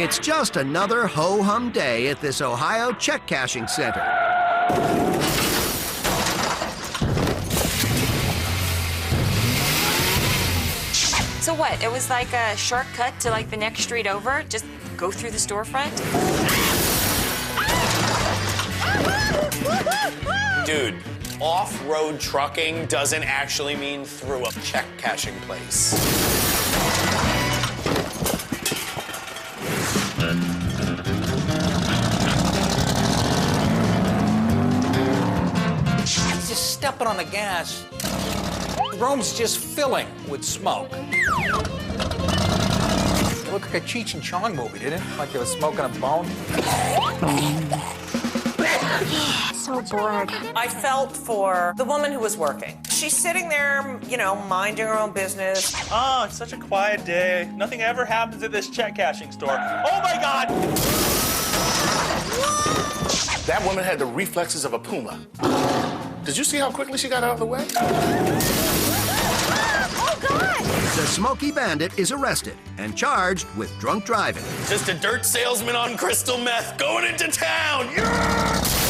It's just another ho-hum day at this Ohio check cashing center. So what? It was like a shortcut to like the next street over? Just go through the storefront? Dude, off-road trucking doesn't actually mean through a check cashing place. Just stepping on the gas. The room's just filling with smoke. It looked like a Cheech and Chong movie, didn't it? Like they were smoking a bone. So bored. I felt for the woman who was working. She's sitting there, you know, minding her own business. Oh, it's such a quiet day. Nothing ever happens at this check cashing store. Oh my God! That woman had the reflexes of a puma. Did you see how quickly she got out of the way? Oh, God! The Smoky Bandit is arrested and charged with drunk driving. Just a dirt salesman on crystal meth going into town. Yeah!